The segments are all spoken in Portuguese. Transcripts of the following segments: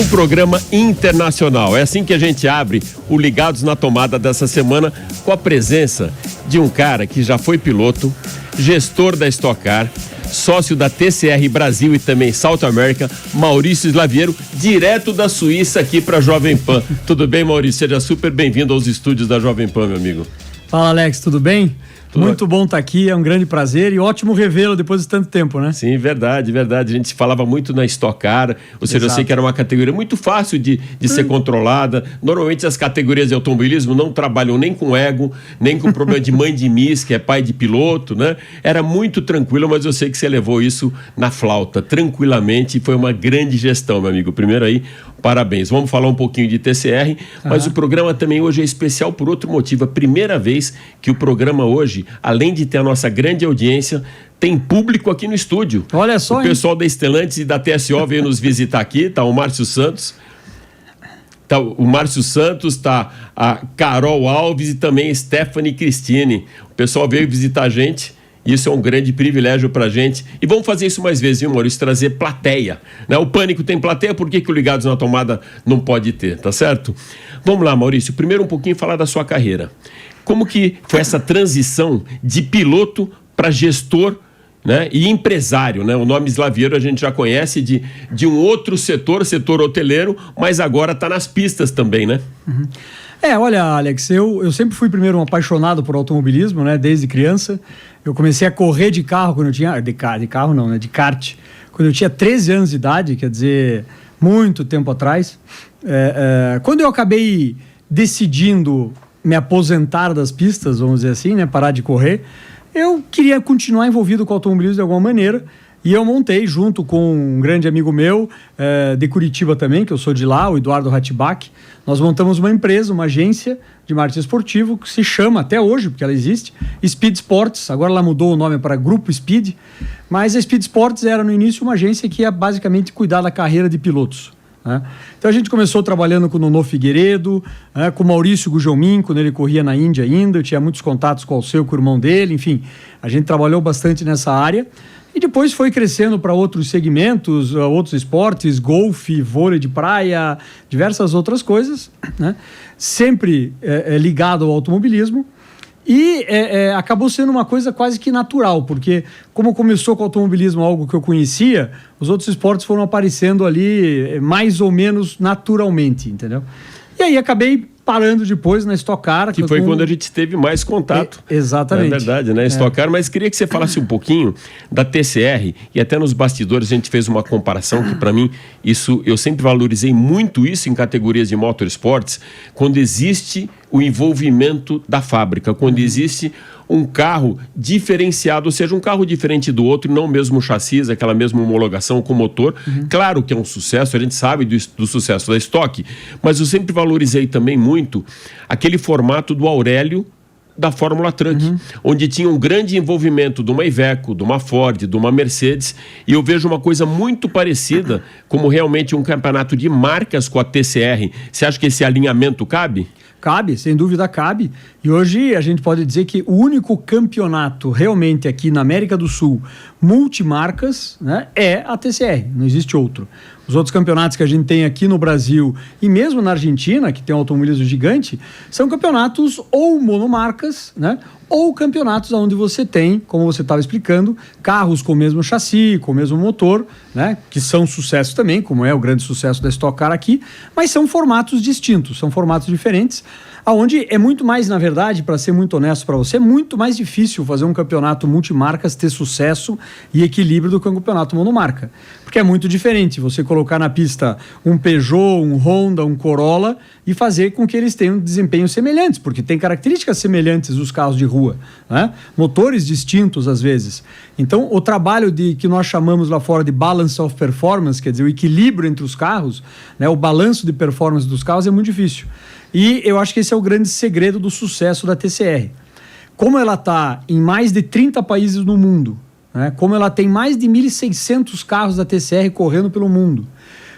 Um programa internacional. É assim que a gente abre o Ligados na Tomada dessa semana, com a presença de um cara que já foi piloto, gestor da Stock Car, sócio da TCR Brasil e também South America, Maurício Slaviero, direto da Suíça aqui para a Jovem Pan. Tudo bem, Maurício? Seja super bem-vindo aos estúdios da Jovem Pan, meu amigo. Fala, Alex, tudo bem? Muito bom estar aqui, é um grande prazer e ótimo revê-lo depois de tanto tempo, né? Sim, verdade. A gente falava muito na Stock Car, ou seja, eu sei que era uma categoria muito fácil de ser controlada. Normalmente as categorias de automobilismo não trabalham nem com ego, nem com problema de mãe de miss, que é pai de piloto, né? Era muito tranquilo, mas eu sei que você levou isso na flauta, tranquilamente, e foi uma grande gestão, meu amigo. Primeiro aí, parabéns. Vamos falar um pouquinho de TCR, mas o programa também hoje é especial por outro motivo. A primeira vez que o programa hoje, além de ter a nossa grande audiência, tem público aqui no estúdio. Olha só, o pessoal da Stellantis e da TSO veio nos visitar aqui, tá o Márcio Santos. Tá o Márcio Santos, tá a Carol Alves e também a Stephanie Cristine. O pessoal veio visitar a gente. Isso é um grande privilégio pra gente. E vamos fazer isso mais vezes, viu, Maurício? Trazer plateia, né? O Pânico tem plateia, por que o Ligados na Tomada não pode ter, tá certo? Vamos lá, Maurício. Primeiro um pouquinho falar da sua carreira. Como que foi essa transição de piloto para gestor, né, e empresário, né? O nome Slaviero a gente já conhece de um outro setor hoteleiro, mas agora está nas pistas também, né? Uhum. Olha, Alex, eu sempre fui primeiro um apaixonado por automobilismo, né? Desde criança. Eu comecei a correr de carro quando eu tinha... De carro não, né? De kart. Quando eu tinha 13 anos de idade, quer dizer, muito tempo atrás. Quando eu acabei decidindo me aposentar das pistas, vamos dizer assim, né? Parar de correr, eu queria continuar envolvido com o automobilismo de alguma maneira. E eu montei, junto com um grande amigo meu, de Curitiba também, que eu sou de lá, o Eduardo Hatibach. Nós montamos uma empresa, uma agência de marketing esportivo, que se chama, até hoje, porque ela existe, Speed Sports. Agora ela mudou o nome para Grupo Speed. Mas a Speed Sports era, no início, uma agência que ia basicamente cuidar da carreira de pilotos, né? Então a gente começou trabalhando com o Nono Figueiredo, com o Maurício Gugelmin, quando ele corria na Índia ainda. Eu tinha muitos contatos com o Alceu, com o irmão dele. Enfim, a gente trabalhou bastante nessa área. E depois foi crescendo para outros segmentos, outros esportes, golfe, vôlei de praia, diversas outras coisas, né? Sempre ligado ao automobilismo. E acabou sendo uma coisa quase que natural, porque como começou com o automobilismo, algo que eu conhecia, os outros esportes foram aparecendo ali mais ou menos naturalmente, entendeu? E aí acabei parando depois na Stock Car. Que foi quando a gente teve mais contato. Exatamente. É verdade, né? Stock Car, mas queria que você falasse um pouquinho da TCR, e até nos bastidores a gente fez uma comparação que, para mim, isso eu sempre valorizei muito isso em categorias de motorsports, quando existe o envolvimento da fábrica, quando existe um carro diferenciado, ou seja, um carro diferente do outro, não o mesmo chassi, aquela mesma homologação com motor. Claro que é um sucesso, a gente sabe do sucesso da Stock, mas eu sempre valorizei também muito aquele formato do Aurélio da Fórmula Truck, onde tinha um grande envolvimento de uma Iveco, de uma Ford, de uma Mercedes, e eu vejo uma coisa muito parecida, como realmente um campeonato de marcas com a TCR. Você acha que esse alinhamento cabe? Cabe, sem dúvida cabe. E hoje a gente pode dizer que o único campeonato realmente aqui na América do Sul multimarcas, né, é a TCR, não existe outro. Os outros campeonatos que a gente tem aqui no Brasil e mesmo na Argentina, que tem um automobilismo gigante, são campeonatos ou monomarcas, né, ou campeonatos onde você tem, como você estava explicando, carros com o mesmo chassi, com o mesmo motor, né, que são sucesso também, como é o grande sucesso da Stock Car aqui, mas são formatos distintos, são formatos diferentes, aonde é muito mais, na verdade, para ser muito honesto para você, é muito mais difícil fazer um campeonato multimarcas ter sucesso e equilíbrio do que um campeonato monomarca. Porque é muito diferente você colocar na pista um Peugeot, um Honda, um Corolla e fazer com que eles tenham desempenhos semelhantes, porque tem características semelhantes dos carros de rua, né? Motores distintos às vezes. Então, o trabalho que nós chamamos lá fora de balance of performance, quer dizer, o equilíbrio entre os carros, né? O balanço de performance dos carros é muito difícil. E eu acho que esse é o grande segredo do sucesso da TCR. Como ela está em mais de 30 países no mundo, né? Como ela tem mais de 1.600 carros da TCR correndo pelo mundo,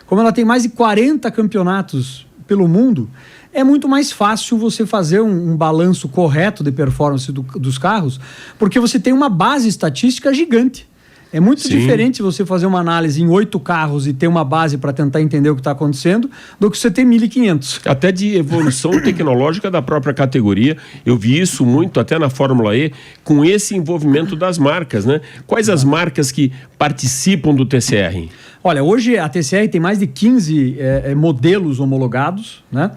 como ela tem mais de 40 campeonatos pelo mundo, é muito mais fácil você fazer um balanço correto de performance dos carros, porque você tem uma base estatística gigante. É muito Sim. diferente você fazer uma análise em 8 carros e ter uma base para tentar entender o que está acontecendo do que você ter 1.500. Até de evolução tecnológica da própria categoria. Eu vi isso muito até na Fórmula E, com esse envolvimento das marcas, né? Quais as marcas que participam do TCR? Olha, hoje a TCR tem mais de 15 modelos homologados, né?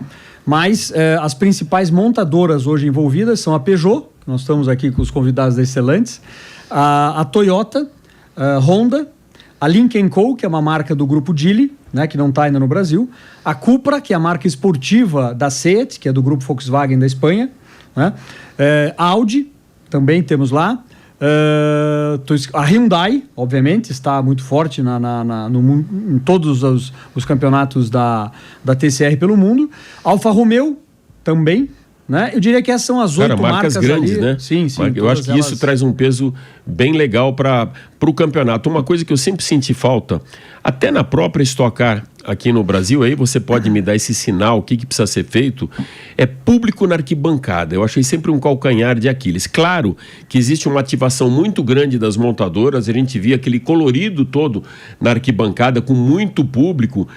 Mas as principais montadoras hoje envolvidas são a Peugeot, nós estamos aqui com os convidados da Excelentes, a Toyota, a Honda, a Lynk & Co, que é uma marca do grupo Geely, né, que não está ainda no Brasil, a Cupra, que é a marca esportiva da Seat, que é do grupo Volkswagen da Espanha, né? A Audi, também temos lá, a Hyundai, obviamente, está muito forte em todos os campeonatos da TCR pelo mundo, Alfa Romeo também, né? Eu diria que essas são as 8 marcas grandes, ali, né? Sim. Eu acho que isso traz um peso bem legal para o campeonato. Uma coisa que eu sempre senti falta, até na própria Stock Car aqui no Brasil, aí você pode me dar esse sinal, o que precisa ser feito, é público na arquibancada. Eu achei sempre um calcanhar de Aquiles. Claro que existe uma ativação muito grande das montadoras, a gente via aquele colorido todo na arquibancada com muito público,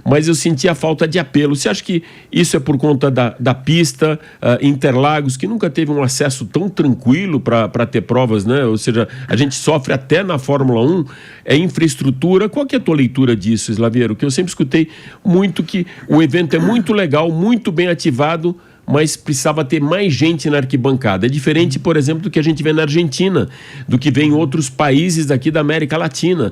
mas eu sentia falta de apelo. Você acha que isso é por conta da pista, Interlagos, que nunca teve um acesso tão tranquilo para ter provas, né? Ou seja, a gente sofre até na Fórmula 1, é infraestrutura. Qual que é a tua leitura disso, Slaviero? Que eu sempre escutei muito que o evento é muito legal, muito bem ativado, mas precisava ter mais gente na arquibancada. É diferente, por exemplo, do que a gente vê na Argentina, do que vê em outros países daqui da América Latina.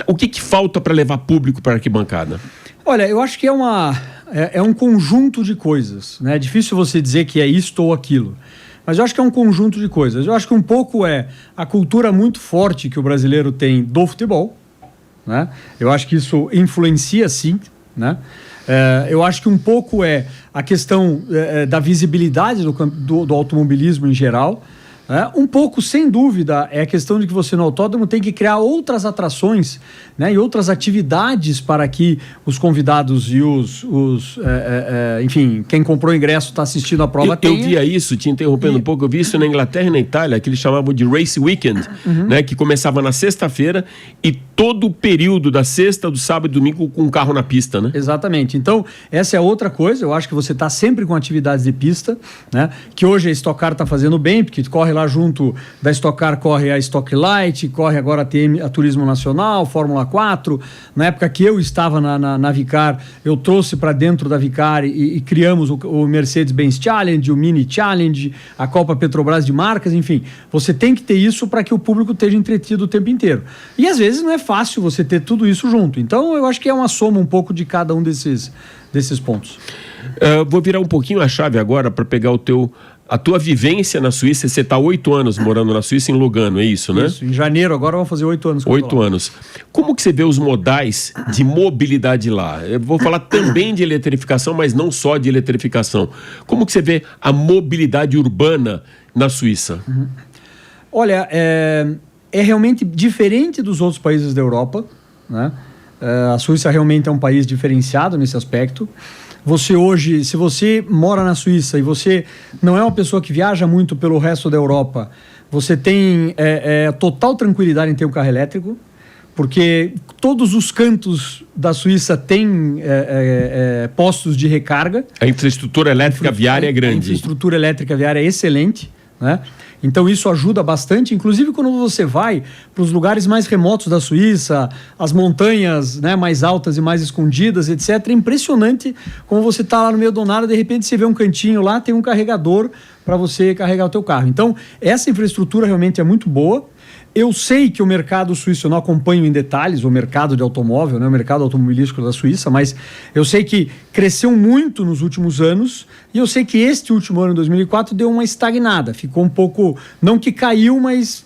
O que falta para levar público para a arquibancada? Olha, eu acho que é um conjunto de coisas, né? É difícil você dizer que é isto ou aquilo, mas eu acho que é um conjunto de coisas. Eu acho que um pouco é a cultura muito forte que o brasileiro tem do futebol, né? Eu acho que isso influencia, sim, né? Eu acho que um pouco é a questão da visibilidade do automobilismo em geral. Um pouco, sem dúvida, é a questão de que você no autódromo tem que criar outras atrações, né, e outras atividades para que os convidados e enfim, quem comprou o ingresso está assistindo a prova Eu via isso, te interrompendo um pouco, eu vi isso na Inglaterra e na Itália, que eles chamavam de Race Weekend, né, que começava na sexta-feira e todo o período da sexta, do sábado e domingo com um carro na pista, né? Exatamente. Então, essa é outra coisa, eu acho que você está sempre com atividades de pista, né, que hoje a Stock Car está fazendo bem, porque corre lá junto da Stock Car, corre a Stock Light, corre agora a Turismo Nacional, Fórmula 4. Na época que eu estava na Vicar, eu trouxe para dentro da Vicar e criamos o Mercedes-Benz Challenge, o Mini Challenge, a Copa Petrobras de marcas, enfim. Você tem que ter isso para que o público esteja entretido o tempo inteiro. E às vezes não é fácil você ter tudo isso junto. Então eu acho que é uma soma um pouco de cada um desses pontos. Vou virar um pouquinho a chave agora para pegar a tua vivência na Suíça. Você está 8 anos morando na Suíça, em Lugano, é isso, né? Isso, em janeiro agora vão fazer 8 anos. 8 anos. Como que você vê os modais de mobilidade lá? Eu vou falar também de eletrificação, mas não só de eletrificação. Como que você vê a mobilidade urbana na Suíça? Olha, é realmente diferente dos outros países da Europa, né? A Suíça realmente é um país diferenciado nesse aspecto. Você hoje, se você mora na Suíça e você não é uma pessoa que viaja muito pelo resto da Europa, você tem total tranquilidade em ter um carro elétrico, porque todos os cantos da Suíça têm postos de recarga. A infraestrutura elétrica viária é grande. A infraestrutura elétrica viária é excelente, né? Então isso ajuda bastante, inclusive quando você vai para os lugares mais remotos da Suíça, as montanhas, né, mais altas e mais escondidas, etc. É impressionante como você está lá no meio do nada, de repente você vê um cantinho lá, tem um carregador para você carregar o teu carro. Então essa infraestrutura realmente é muito boa. Eu sei que o mercado suíço, eu não acompanho em detalhes o mercado de automóvel, né, o mercado automobilístico da Suíça, mas eu sei que cresceu muito nos últimos anos e eu sei que este último ano, 2004, deu uma estagnada. Ficou um pouco, não que caiu, mas,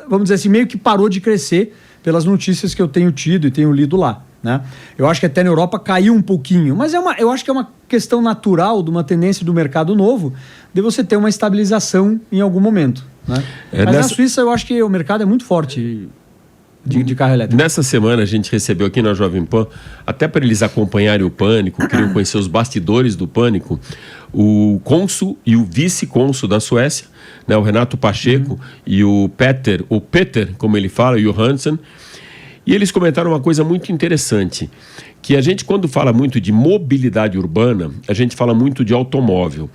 vamos dizer assim, meio que parou de crescer pelas notícias que eu tenho tido e tenho lido lá, né? Eu acho que até na Europa caiu um pouquinho, mas eu acho que é uma questão natural de uma tendência do mercado novo de você ter uma estabilização em algum momento, né? Mas na Suíça eu acho que o mercado é muito forte de carro elétrico. Nessa semana a gente recebeu aqui na Jovem Pan, até para eles acompanharem o Pânico, queriam conhecer os bastidores do Pânico, o cônsul e o vice-cônsul da Suécia, né, o Renato Pacheco e o Peter, como ele fala, Johansson. E eles comentaram uma coisa muito interessante, que a gente, quando fala muito de mobilidade urbana, a gente fala muito de automóvel.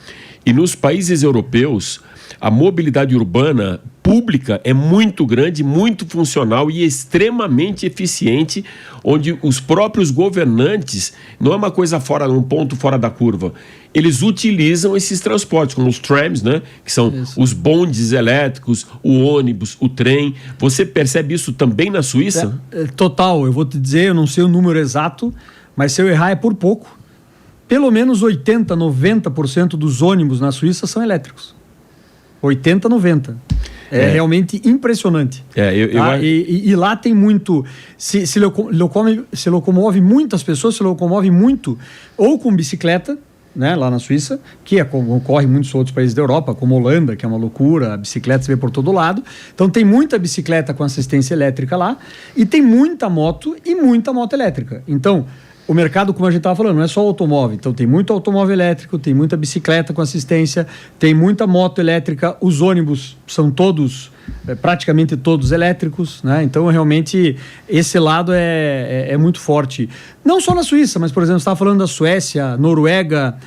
E nos países europeus, a mobilidade urbana pública é muito grande, muito funcional e extremamente eficiente, onde os próprios governantes, não é uma coisa fora, um ponto fora da curva, eles utilizam esses transportes, como os trams, né? Que são os bondes elétricos, o ônibus, o trem. Você percebe isso também na Suíça? Total, eu vou te dizer, eu não sei o número exato, mas se eu errar é por pouco. Pelo menos 80%, 90% dos ônibus na Suíça são elétricos. 80, 90. É realmente impressionante. E lá tem muito... Se locomove muitas pessoas, se locomove muito ou com bicicleta, né, lá na Suíça, que ocorre em muitos outros países da Europa, como Holanda, que é uma loucura, a bicicleta se vê por todo lado. Então tem muita bicicleta com assistência elétrica lá, e tem muita moto e muita moto elétrica. Então, o mercado, como a gente estava falando, não é só automóvel. Então tem muito automóvel elétrico, tem muita bicicleta com assistência, tem muita moto elétrica, os ônibus são todos, praticamente todos elétricos, né? Então realmente esse lado é muito forte. Não só na Suíça, mas por exemplo, você estava falando da Suécia, Noruega,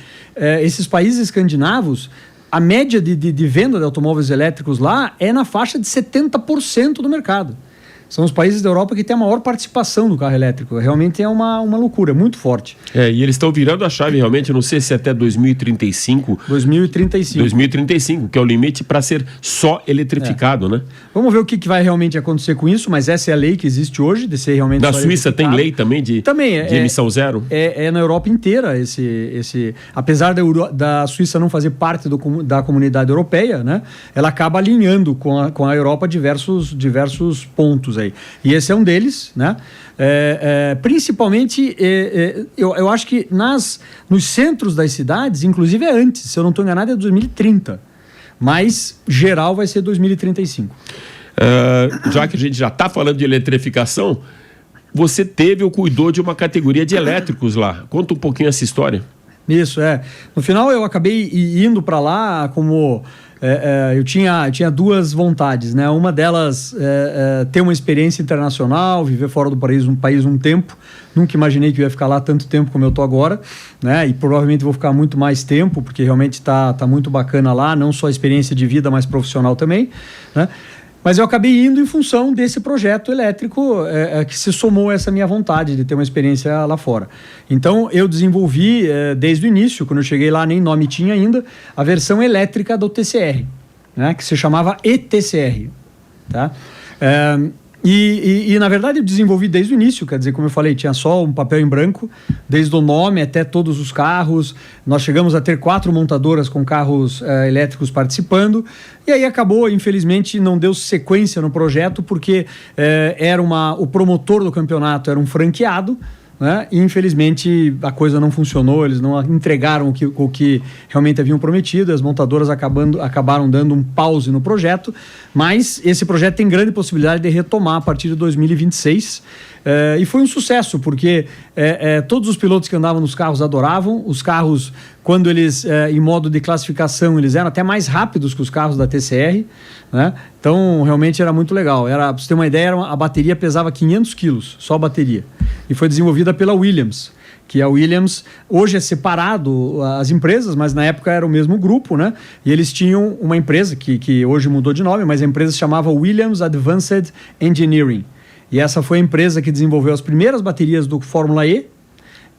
esses países escandinavos, a média de venda de automóveis elétricos lá é na faixa de 70% do mercado. São os países da Europa que têm a maior participação do carro elétrico. Realmente é uma loucura, muito forte. E eles estão virando a chave realmente, não sei se até 2035. 2035, que é o limite para ser só eletrificado, né? Vamos ver o que vai realmente acontecer com isso, mas essa é a lei que existe hoje, de ser realmente na Suíça tem lei também de emissão zero? É na Europa inteira esse apesar da Suíça não fazer parte da comunidade europeia, né? Ela acaba alinhando com a Europa diversos pontos aí. E esse é um deles, né? Principalmente, eu acho que nos centros das cidades, inclusive antes, se eu não estou enganado, é 2030. Mas geral vai ser 2035. Já que a gente já está falando de eletrificação, você teve ou cuidou de uma categoria de elétricos lá. Conta um pouquinho essa história. Isso, No final eu acabei indo para lá como... eu tinha duas vontades, né? Uma delas ter uma experiência internacional, viver fora do país um tempo. Nunca imaginei que eu ia ficar lá tanto tempo como eu estou agora, né? E provavelmente vou ficar muito mais tempo, porque realmente tá muito bacana lá, não só a experiência de vida, mas profissional também, né? Mas eu acabei indo em função desse projeto elétrico que se somou a essa minha vontade de ter uma experiência lá fora. Então, eu desenvolvi, desde o início, quando eu cheguei lá, nem nome tinha ainda, a versão elétrica do TCR, né, que se chamava ETCR. Tá? Na verdade, eu desenvolvi desde o início, quer dizer, como eu falei, tinha só um papel em branco, desde o nome até todos os carros. Nós chegamos a ter 4 montadoras com carros elétricos participando, e aí acabou, infelizmente, não deu sequência no projeto, porque o promotor do campeonato era um franqueado, né? E infelizmente a coisa não funcionou, eles não entregaram o que realmente haviam prometido, as montadoras acabaram dando um pause no projeto, mas esse projeto tem grande possibilidade de retomar a partir de 2026. E foi um sucesso, porque todos os pilotos que andavam nos carros adoravam. Os carros, quando eles, em modo de classificação, eles eram até mais rápidos que os carros da TCR, né? Então, realmente era muito legal. Pra você ter uma ideia, a bateria pesava 500 quilos, só a bateria. E foi desenvolvida pela Williams, que a Williams hoje é separado as empresas, mas na época era o mesmo grupo, né? E eles tinham uma empresa que hoje mudou de nome, mas a empresa se chamava Williams Advanced Engineering. E essa foi a empresa que desenvolveu as primeiras baterias do Fórmula E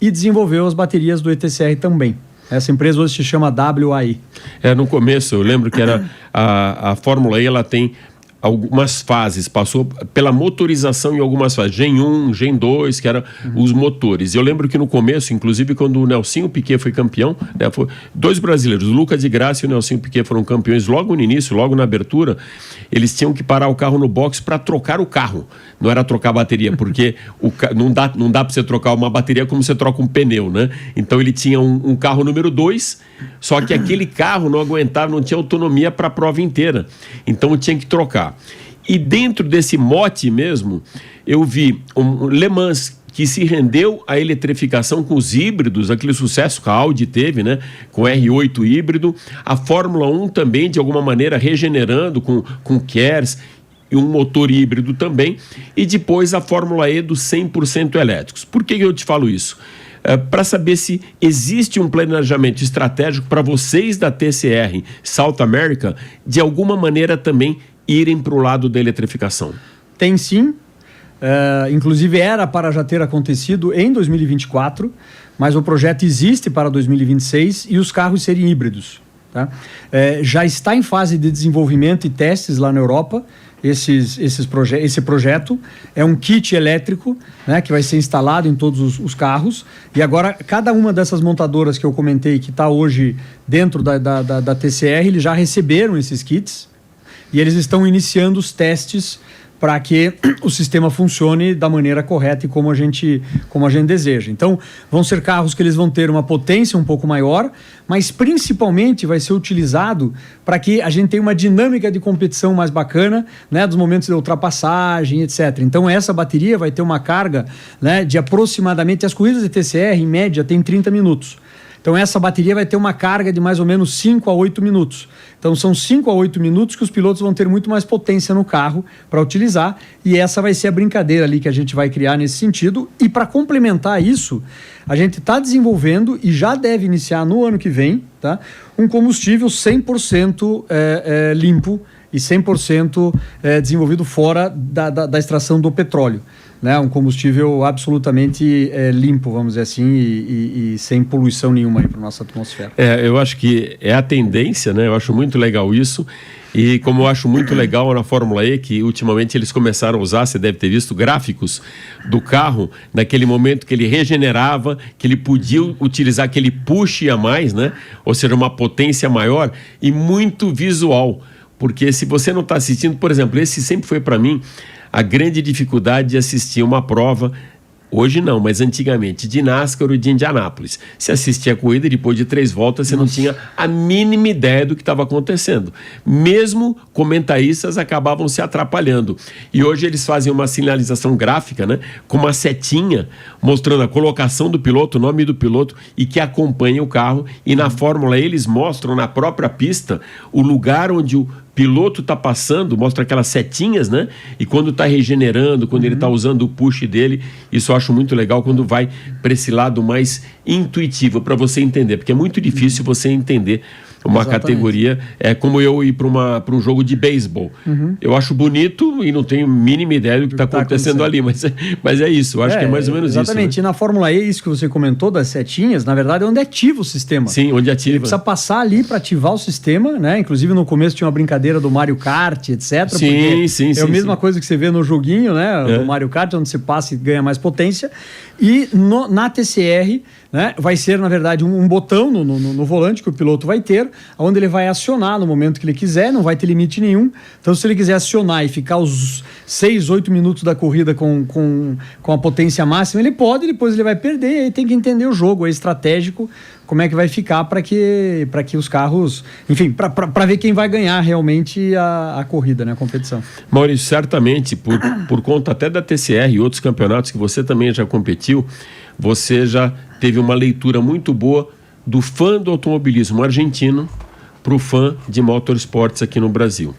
e desenvolveu as baterias do ETCR também. Essa empresa hoje se chama WAE. No começo, eu lembro que era a Fórmula E, ela tem algumas fases, passou pela motorização em algumas fases, Gen 1, Gen 2, que eram os motores. Eu lembro que no começo, inclusive quando o Nelsinho Piquet foi campeão, né, foi 2 brasileiros, o Lucas de Graça e o Nelsinho Piquet foram campeões logo no início, logo na abertura, eles tinham que parar o carro no box para trocar o carro, não era trocar a bateria, porque não dá para você trocar uma bateria como você troca um pneu, né? Então ele tinha um carro número 2, só que aquele carro não aguentava, não tinha autonomia para a prova inteira, então tinha que trocar. E dentro desse mote mesmo, eu vi Le Mans, que se rendeu à eletrificação com os híbridos, aquele sucesso que a Audi teve, né, com R8 híbrido, a Fórmula 1 também, de alguma maneira, regenerando com KERS e um motor híbrido também, e depois a Fórmula E dos 100% elétricos. Por que eu te falo isso? Para saber se existe um planejamento estratégico para vocês da TCR South America, de alguma maneira também irem para o lado da eletrificação. Tem sim. Inclusive era para já ter acontecido em 2024, mas o projeto existe para 2026 e os carros serem híbridos. Tá? Já está em fase de desenvolvimento e testes lá na Europa. Esse projeto é um kit elétrico, né, que vai ser instalado em todos os carros, e agora cada uma dessas montadoras que eu comentei que está hoje dentro da TCR, eles já receberam esses kits e eles estão iniciando os testes para que o sistema funcione da maneira correta e como a gente deseja. Então, vão ser carros que eles vão ter uma potência um pouco maior, mas principalmente vai ser utilizado para que a gente tenha uma dinâmica de competição mais bacana, né, dos momentos de ultrapassagem, etc. Então, essa bateria vai ter uma carga, né, de aproximadamente, as corridas de TCR, em média, tem 30 minutos. Então, essa bateria vai ter uma carga de mais ou menos 5 a 8 minutos. Então, são 5 a 8 minutos que os pilotos vão ter muito mais potência no carro para utilizar, e essa vai ser a brincadeira ali que a gente vai criar nesse sentido. E para complementar isso, a gente está desenvolvendo e já deve iniciar no ano que vem, tá, um combustível 100% limpo e 100% desenvolvido fora da extração do petróleo. Né, um combustível absolutamente limpo, vamos dizer assim, e sem poluição nenhuma para a nossa atmosfera. Eu acho que é a tendência, né? Eu acho muito legal isso. E como eu acho muito legal na Fórmula E, que ultimamente eles começaram a usar, você deve ter visto, gráficos do carro, naquele momento que ele regenerava, que ele podia utilizar aquele push a mais, né? Ou seja, uma potência maior e muito visual. Porque se você não está assistindo, por exemplo, esse sempre foi para mim a grande dificuldade de assistir uma prova, hoje não, mas antigamente, de NASCAR ou de Indianápolis. Você assistia a corrida e depois de 3 voltas você não tinha a mínima ideia do que estava acontecendo. Mesmo comentaristas acabavam se atrapalhando. E hoje eles fazem uma sinalização gráfica, né, com uma setinha mostrando a colocação do piloto, o nome do piloto e que acompanha o carro. E na Fórmula E eles mostram na própria pista o lugar onde o piloto está passando, mostra aquelas setinhas, né? E quando está regenerando, quando ele está usando o push dele, isso eu acho muito legal quando vai para esse lado mais intuitivo, para você entender, porque é muito difícil você entender uma categoria, como eu ir para um jogo de beisebol. Eu acho bonito e não tenho a mínima ideia do que está acontecendo ali, mas é isso, eu acho que é mais ou menos exatamente. Isso. E na Fórmula E, isso que você comentou das setinhas, na verdade é onde ativa o sistema. Sim, onde ativa. Ele precisa passar ali para ativar o sistema, né? Inclusive no começo tinha uma brincadeira do Mario Kart, etc. Sim. É a mesma coisa que você vê no joguinho, né? Do Mario Kart, onde você passa e ganha mais potência. E na TCR, né, vai ser, na verdade, um botão no volante que o piloto vai ter, onde ele vai acionar no momento que ele quiser, não vai ter limite nenhum. Então, se ele quiser acionar e ficar os 6, 8 minutos da corrida com a potência máxima, ele pode, depois ele vai perder, e aí tem que entender o jogo, é estratégico, como é que vai ficar para que os carros... Enfim, para ver quem vai ganhar realmente a corrida, né, a competição. Maurício, certamente, por conta até da TCR e outros campeonatos que você também já competiu, você já teve uma leitura muito boa do fã do automobilismo argentino para o fã de motorsports aqui no Brasil.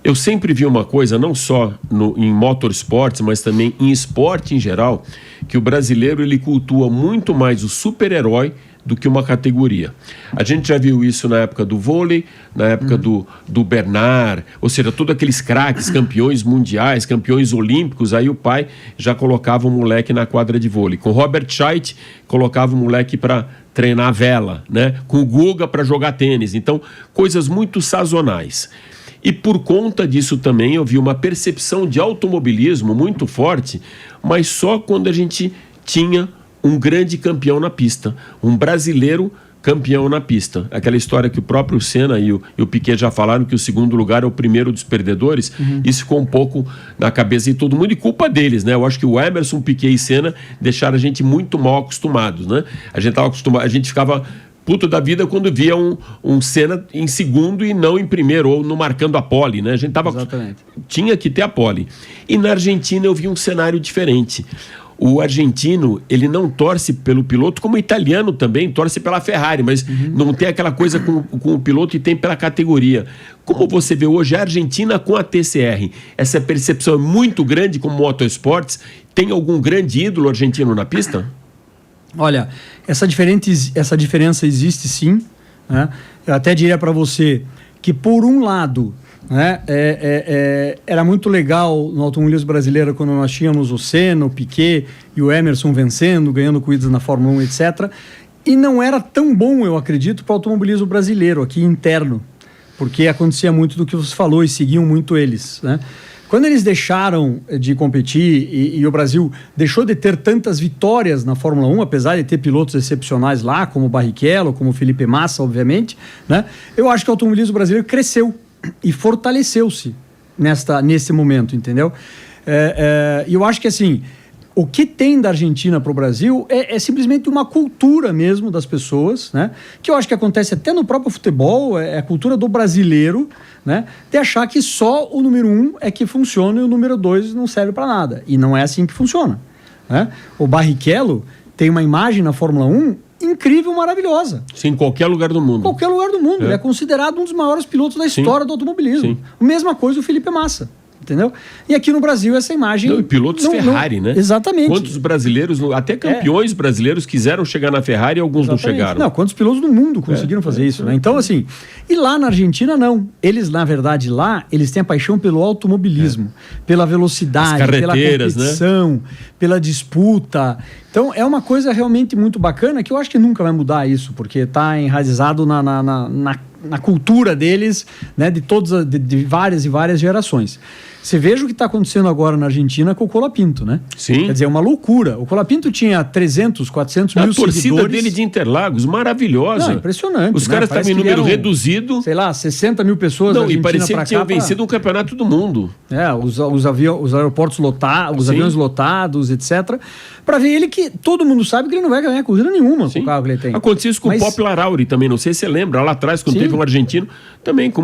Eu sempre vi uma coisa, não só em motorsports, mas também em esporte em geral, que o brasileiro ele cultua muito mais o super-herói do que uma categoria. A gente já viu isso na época do vôlei, na época do Bernard, ou seja, todos aqueles craques, campeões mundiais, campeões olímpicos, aí o pai já colocava o moleque na quadra de vôlei. Com Robert Scheidt, colocava o moleque para treinar vela, né? Com o Guga para jogar tênis. Então, coisas muito sazonais. E por conta disso também eu vi uma percepção de automobilismo muito forte, mas só quando a gente tinha um grande campeão na pista, um brasileiro campeão na pista. Aquela história que o próprio Senna e o Piquet já falaram que o segundo lugar é o primeiro dos perdedores, isso ficou um pouco na cabeça de todo mundo e culpa deles, né? Eu acho que o Emerson, Piquet e Senna deixaram a gente muito mal acostumados, né? A gente ficava puto da vida quando via um Senna em segundo e não em primeiro, ou no marcando a pole, né? A gente tinha que ter a pole. E na Argentina eu vi um cenário diferente. o argentino, ele não torce pelo piloto, como o italiano também torce pela Ferrari, mas não tem aquela coisa com o piloto e tem pela categoria. Como você vê hoje a Argentina com a TCR? Essa percepção é muito grande como motorsports. Tem algum grande ídolo argentino na pista? Olha, essa diferença existe sim, né? Eu até diria para você que, por um lado, né, era muito legal no automobilismo brasileiro quando nós tínhamos o Senna, o Piquet e o Emerson vencendo, ganhando corridas na Fórmula 1, etc. E não era tão bom, eu acredito, para o automobilismo brasileiro, aqui interno, porque acontecia muito do que você falou e seguiam muito eles, né? Quando eles deixaram de competir e o Brasil deixou de ter tantas vitórias na Fórmula 1, apesar de ter pilotos excepcionais lá, como o Barrichello, como o Felipe Massa, obviamente, né? Eu acho que o automobilismo brasileiro cresceu e fortaleceu-se nesse momento, entendeu? E eu acho que, assim, o que tem da Argentina para o Brasil é simplesmente uma cultura mesmo das pessoas, né? Que eu acho que acontece até no próprio futebol, é a cultura do brasileiro, né? De achar que só o número 1 é que funciona e o número 2 não serve para nada. E não é assim que funciona, né? O Barrichello tem uma imagem na Fórmula 1 incrível, maravilhosa. Sim, em qualquer lugar do mundo. Qualquer lugar do mundo. Ele é considerado um dos maiores pilotos da história do automobilismo. Sim. Mesma coisa o Felipe Massa. Entendeu? E aqui no Brasil essa imagem... Não, e pilotos Ferrari, né? Exatamente. Quantos brasileiros, até campeões brasileiros quiseram chegar na Ferrari e alguns não chegaram. Não, quantos pilotos do mundo conseguiram fazer isso, né? Então, assim, e lá na Argentina, não. Eles, na verdade, lá, eles têm a paixão pelo automobilismo, pela velocidade, pela competição, né? Pela disputa. Então, é uma coisa realmente muito bacana que eu acho que nunca vai mudar isso, porque está enraizado na cultura deles, né? De várias e várias gerações. Você veja o que está acontecendo agora na Argentina com o Colapinto, né? Sim. Quer dizer, é uma loucura. O Colapinto tinha 300, 400 mil seguidores. A torcida dele de Interlagos, maravilhosa. Não, impressionante. Os caras estavam em número reduzido. Sei lá, 60 mil pessoas. Não, e parecia que tinham vencido um campeonato do mundo. Os aeroportos lotados, os aviões lotados, etc. Para ver ele que todo mundo sabe que ele não vai ganhar corrida nenhuma com o carro que ele tem. Aconteceu isso com o Popular Auri também, não sei se você lembra, lá atrás, quando teve um argentino, também com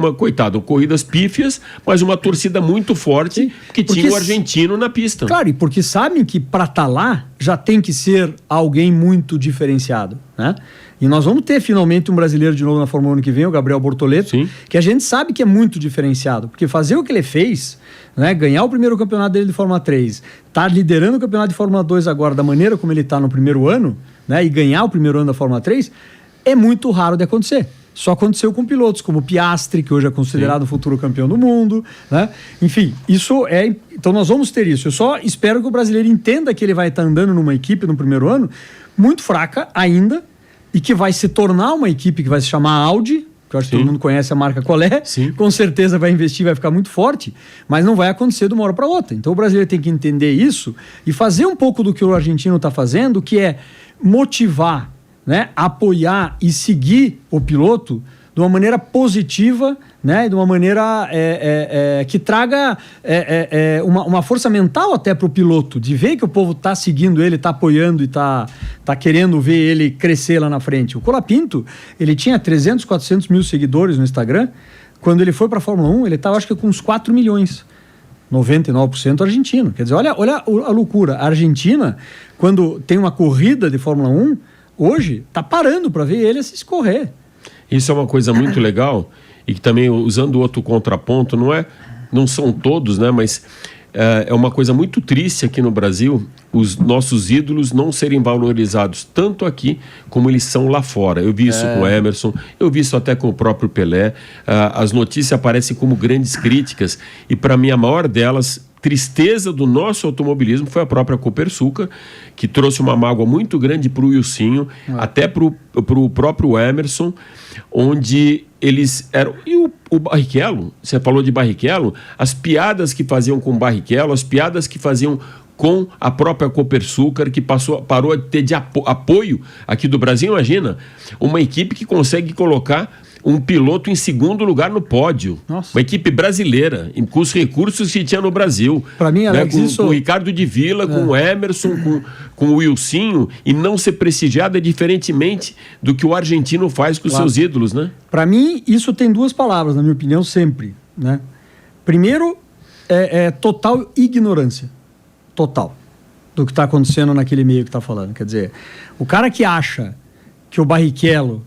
corridas pífias, mas uma torcida muito forte, que tinha o argentino na pista. Claro, e porque sabem que para estar lá já tem que ser alguém muito diferenciado, né? E nós vamos ter finalmente um brasileiro de novo na Fórmula 1 ano que vem, o Gabriel Bortoleto, que a gente sabe que é muito diferenciado, porque fazer o que ele fez, né, ganhar o primeiro campeonato dele de Fórmula 3, tá liderando o campeonato de Fórmula 2 agora da maneira como ele está no primeiro ano, né, e ganhar o primeiro ano da Fórmula 3, é muito raro de acontecer. Só aconteceu com pilotos como Piastri, que hoje é considerado o futuro campeão do mundo, né? Enfim, isso é... Então nós vamos ter isso. Eu só espero que o brasileiro entenda que ele vai estar andando numa equipe no primeiro ano muito fraca ainda, e que vai se tornar uma equipe que vai se chamar Audi, que eu acho que todo mundo conhece a marca qual é, com certeza vai investir, vai ficar muito forte, mas não vai acontecer de uma hora para outra. Então o brasileiro tem que entender isso e fazer um pouco do que o argentino está fazendo, que é motivar, né, apoiar e seguir o piloto de uma maneira positiva, né, de uma maneira que traga uma força mental até para o piloto, de ver que o povo está seguindo ele, está apoiando e está querendo ver ele crescer lá na frente. O Colapinto, ele tinha 300, 400 mil seguidores no Instagram. Quando ele foi para a Fórmula 1, ele estava acho que com uns 4 milhões. 99% argentino. Quer dizer, olha a loucura. A Argentina, quando tem uma corrida de Fórmula 1, hoje está parando para ver ele se escorrer. Isso é uma coisa muito legal e que também, usando outro contraponto, não são todos, né, mas é uma coisa muito triste aqui no Brasil os nossos ídolos não serem valorizados tanto aqui como eles são lá fora. Eu vi isso com o Emerson, eu vi isso até com o próprio Pelé. As notícias aparecem como grandes críticas e, para mim, a maior delas, tristeza do nosso automobilismo, foi a própria Copersucar, que trouxe uma mágoa muito grande para o Wilsinho, até para o próprio Emerson, onde eles eram... E o Barrichello, você falou de Barrichello, as piadas que faziam com o Barrichello, as piadas que faziam com a própria Copersucar, que parou a ter de apoio aqui do Brasil. Imagina, uma equipe que consegue colocar um piloto em segundo lugar no pódio. Nossa. Uma equipe brasileira, com os recursos que tinha no Brasil. Para mim, Alex, com o Ricardo de Villa, com o Emerson, com o Wilsinho, e não ser prestigiada diferentemente do que o argentino faz com os seus ídolos, né? Para mim, isso tem duas palavras, na minha opinião, sempre, né? Primeiro, total ignorância. Total. do que está acontecendo naquele meio que está falando. Quer dizer, o cara que acha que o Barrichello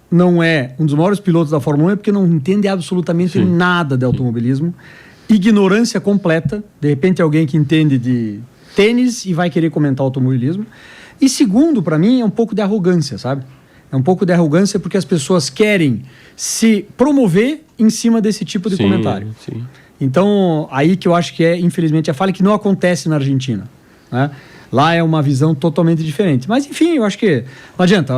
não é um dos maiores pilotos da Fórmula 1 é porque não entende absolutamente nada de automobilismo. Ignorância completa. De repente, alguém que entende de tênis e vai querer comentar automobilismo. E segundo, para mim, é um pouco de arrogância, sabe? É um pouco de arrogância porque as pessoas querem se promover em cima desse tipo de comentário. Sim. Então, aí que eu acho que infelizmente, a falha que não acontece na Argentina, né? Lá é uma visão totalmente diferente. Mas, enfim, eu acho que não adianta.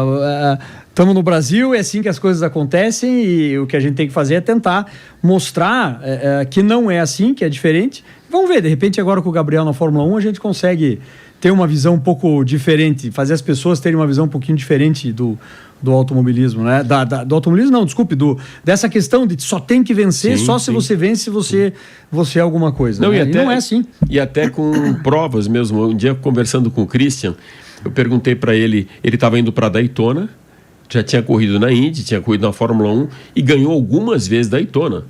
Estamos no Brasil, é assim que as coisas acontecem e o que a gente tem que fazer é tentar mostrar que não é assim, que é diferente. Vamos ver, de repente, agora com o Gabriel na Fórmula 1, a gente consegue ter uma visão um pouco diferente, fazer as pessoas terem uma visão um pouquinho diferente do automobilismo, né? Do automobilismo, não, desculpe, dessa questão de só tem que vencer, se você vence, você é alguma coisa. Não, né? e não é assim. E até com provas mesmo. Um dia, conversando com o Christian, eu perguntei para ele estava indo para Daytona, já tinha corrido na Indy, tinha corrido na Fórmula 1 e ganhou algumas vezes Daytona.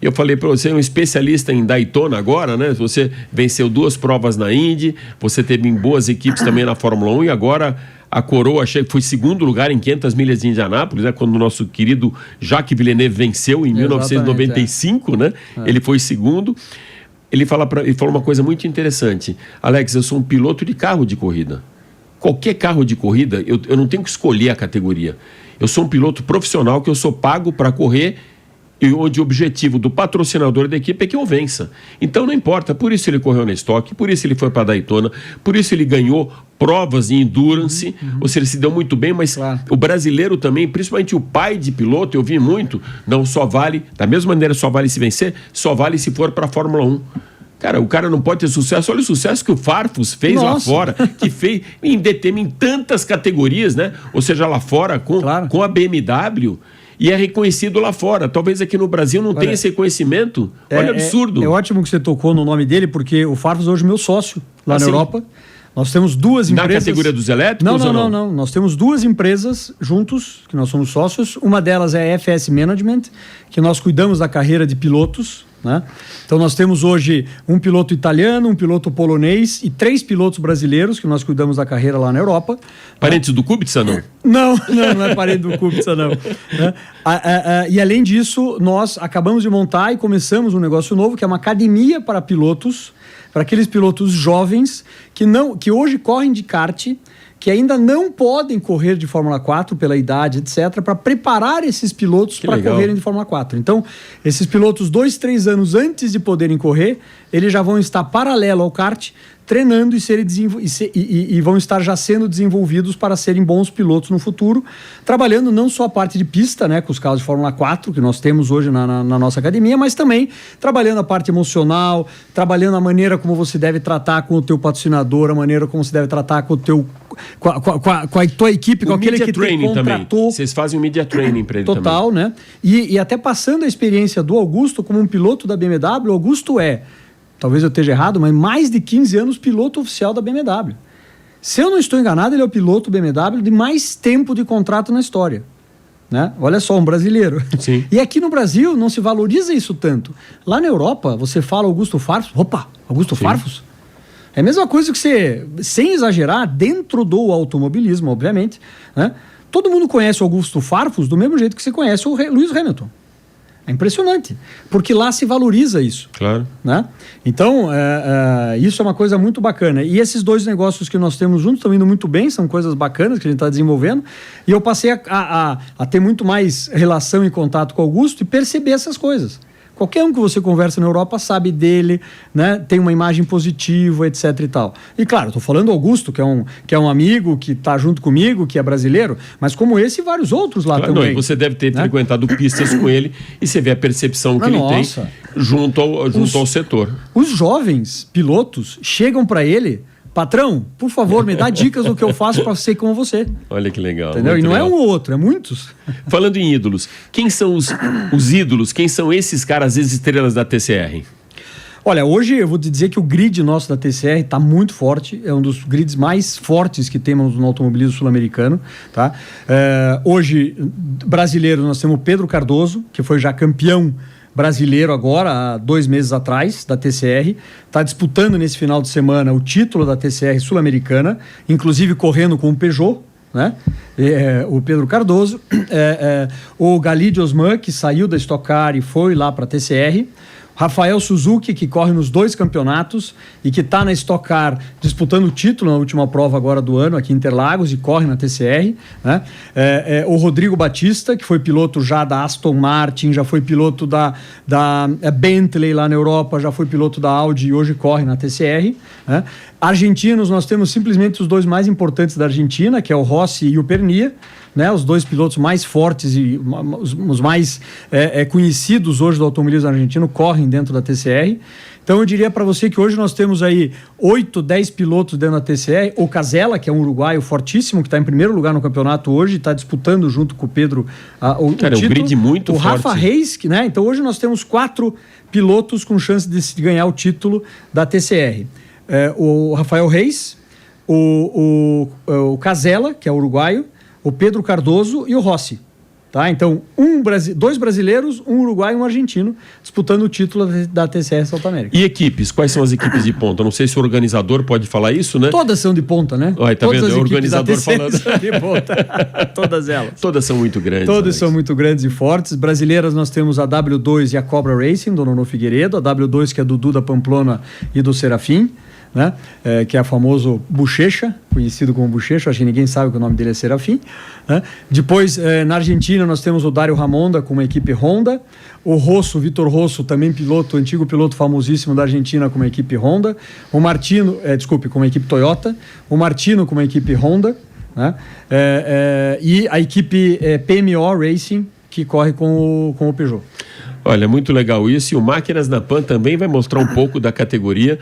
E eu falei para você, é um especialista em Daytona agora, né? Você venceu 2 provas na Indy, você teve em boas equipes também na Fórmula 1 e agora a coroa, achei que foi segundo lugar em 500 milhas de Indianápolis, né? Quando o nosso querido Jacques Villeneuve venceu em 1995, né? Ele foi segundo. Ele falou uma coisa muito interessante. Alex, eu sou um piloto de carro de corrida. Qualquer carro de corrida, eu não tenho que escolher a categoria. Eu sou um piloto profissional que eu sou pago para correr e onde o objetivo do patrocinador da equipe é que eu vença. Então não importa, por isso ele correu na Stock, por isso ele foi para Daytona, por isso ele ganhou provas em endurance, ou seja, ele se deu muito bem, mas o brasileiro também, principalmente o pai de piloto, eu vi muito, não só vale, da mesma maneira só vale se vencer, só vale se for para a Fórmula 1. Cara, o cara não pode ter sucesso. Olha o sucesso que o Farfus fez lá fora, que fez em tantas categorias, né? Ou seja, lá fora com a BMW. E é reconhecido lá fora. Talvez aqui no Brasil não tenha esse reconhecimento. Olha, absurdo. É ótimo que você tocou no nome dele, porque o Farfus hoje é meu sócio lá na Europa. Nós temos 2 empresas... Na categoria dos elétricos não? Nós temos 2 empresas juntos, que nós somos sócios. Uma delas é a FS Management, que nós cuidamos da carreira de pilotos, né? Então nós temos hoje um piloto italiano, um piloto polonês e 3 pilotos brasileiros que nós cuidamos da carreira lá na Europa. Parentes do Kubica, não? Não é parente do Kubica, não. E além disso, nós acabamos de montar e começamos um negócio novo, que é uma academia para pilotos, para aqueles pilotos jovens que hoje correm de kart, que ainda não podem correr de Fórmula 4 pela idade, etc., para preparar esses pilotos para correrem de Fórmula 4. Então, esses pilotos 2, 3 anos antes de poderem correr, eles já vão estar paralelo ao kart, treinando e vão estar já sendo desenvolvidos para serem bons pilotos no futuro, trabalhando não só a parte de pista, né, com os carros de Fórmula 4, que nós temos hoje na nossa academia, mas também trabalhando a parte emocional, trabalhando a maneira como você deve tratar com o teu patrocinador, a maneira como você deve tratar com o teu com a tua equipe, com aquele que te contratou. Também. Vocês fazem um media training para ele total, também. Né? E até passando a experiência do Augusto como um piloto da BMW, o Augusto talvez eu esteja errado, mas mais de 15 anos piloto oficial da BMW. Se eu não estou enganado, ele é o piloto BMW de mais tempo de contrato na história. Né? Olha só, um brasileiro. Sim. E aqui no Brasil não se valoriza isso tanto. Lá na Europa, você fala Augusto Farfus, Augusto Farfus? É a mesma coisa que você, sem exagerar, dentro do automobilismo, obviamente, né? Todo mundo conhece o Augusto Farfus do mesmo jeito que você conhece o Lewis Hamilton. É impressionante, porque lá se valoriza isso. Claro. Né? Então, isso é uma coisa muito bacana. E esses 2 negócios que nós temos juntos estão indo muito bem, são coisas bacanas que a gente está desenvolvendo. E eu passei a ter muito mais relação e contato com o Augusto e perceber essas coisas. Qualquer um que você conversa na Europa sabe dele, né? Tem uma imagem positiva, etc e tal. E claro, estou falando do Augusto, que é um amigo que está junto comigo, que é brasileiro, mas como esse e vários outros lá também. Não, e você deve ter frequentado pistas com ele e você vê a percepção que ele tem junto ao setor. Os jovens pilotos chegam para ele: patrão, por favor, me dá dicas do que eu faço para ser como você. Olha que legal. Entendeu? E não legal. É um ou outro, é muitos. Falando em ídolos, quem são os ídolos? Quem são esses caras, as estrelas da TCR? Olha, hoje eu vou te dizer que o grid nosso da TCR está muito forte, é um dos grids mais fortes que temos no automobilismo sul-americano. Tá? Hoje, brasileiro, nós temos o Pedro Cardoso, que foi já campeão brasileiro agora, há 2 meses atrás, da TCR. Está disputando nesse final de semana o título da TCR Sul-Americana, inclusive correndo com o Peugeot, né? O Pedro Cardoso, o Galide Osman, que saiu da Stock Car e foi lá para a TCR, Rafael Suzuki, que corre nos 2 campeonatos e que está na Stock Car disputando o título na última prova agora do ano aqui em Interlagos e corre na TCR, né? O Rodrigo Batista, que foi piloto já da Aston Martin, já foi piloto da Bentley lá na Europa, já foi piloto da Audi e hoje corre na TCR, né? Argentinos, nós temos simplesmente os 2 mais importantes da Argentina, que é o Rossi e o Pernia, né, os 2 pilotos mais fortes e os mais conhecidos hoje do automobilismo argentino correm dentro da TCR. Então eu diria para você que hoje nós temos aí 8, 10 pilotos dentro da TCR. O Casella, que é um uruguaio fortíssimo, que está em primeiro lugar no campeonato hoje, está disputando junto com o Pedro o título. Um grid muito forte. O Rafa Reis, né? Então hoje nós temos 4 pilotos com chance de ganhar o título da TCR. O Rafael Reis, o Casella, que é uruguaio, o Pedro Cardoso e o Rossi. Tá? Então, 2 brasileiros, um uruguaio e um argentino disputando o título da TCR South America. E equipes? Quais são as equipes de ponta? Não sei se o organizador pode falar isso, né? Todas são de ponta, né? Olha, tá vendo? É o organizador falando. São de ponta. Todas elas. Todas são muito grandes. Todas são muito grandes e fortes. Brasileiras nós temos a W2 e a Cobra Racing, do Nono Figueiredo. A W2 que é do Duda Pamplona e do Serafim, né? Que é o famoso Bochecha, conhecido como Bochecha, acho que ninguém sabe que o nome dele é Serafim, né? Depois, na Argentina, nós temos o Dário Ramonda com uma equipe Honda, o Rosso, Vitor Rosso, também piloto, antigo piloto famosíssimo da Argentina com uma equipe Honda, o Martino, com uma equipe Toyota, o Martino com uma equipe Honda, né? E a equipe PMO Racing, que corre com o Peugeot. Olha, muito legal isso, e o Máquinas na Pan também vai mostrar um pouco da categoria.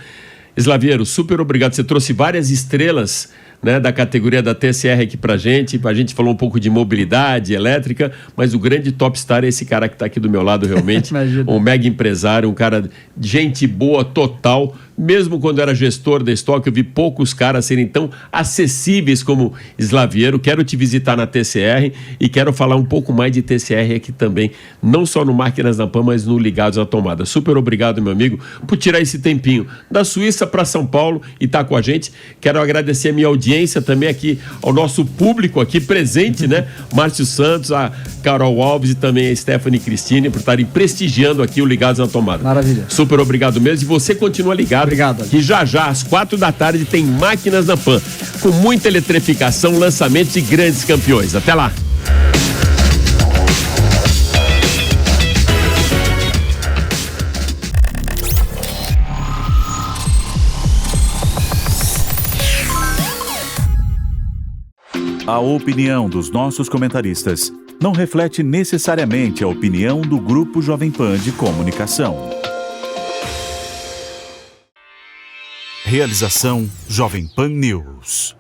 Slaviero, super obrigado. Você trouxe várias estrelas, né, da categoria da TCR aqui pra gente. A gente falou um pouco de mobilidade elétrica, mas o grande topstar é esse cara que está aqui do meu lado, realmente. Um mega empresário, um cara de gente boa total. Mesmo quando era gestor da Stock, eu vi poucos caras serem tão acessíveis como Slaviero. Quero te visitar na TCR e quero falar um pouco mais de TCR aqui também, não só no Máquinas na Pan, mas no Ligados à Tomada. Super obrigado, meu amigo, por tirar esse tempinho da Suíça para São Paulo e estar com a gente. Quero agradecer a minha audiência também aqui, ao nosso público aqui presente, né? Márcio Santos, a Carol Alves e também a Stephanie Cristine por estarem prestigiando aqui o Ligados à Tomada. Maravilha. Super obrigado mesmo, e você continua ligado. Obrigado. Que já às 4 da tarde tem Máquinas na Pan, com muita eletrificação, lançamentos e grandes campeões. Até lá. A opinião dos nossos comentaristas não reflete necessariamente a opinião do Grupo Jovem Pan de Comunicação. Realização Jovem Pan News.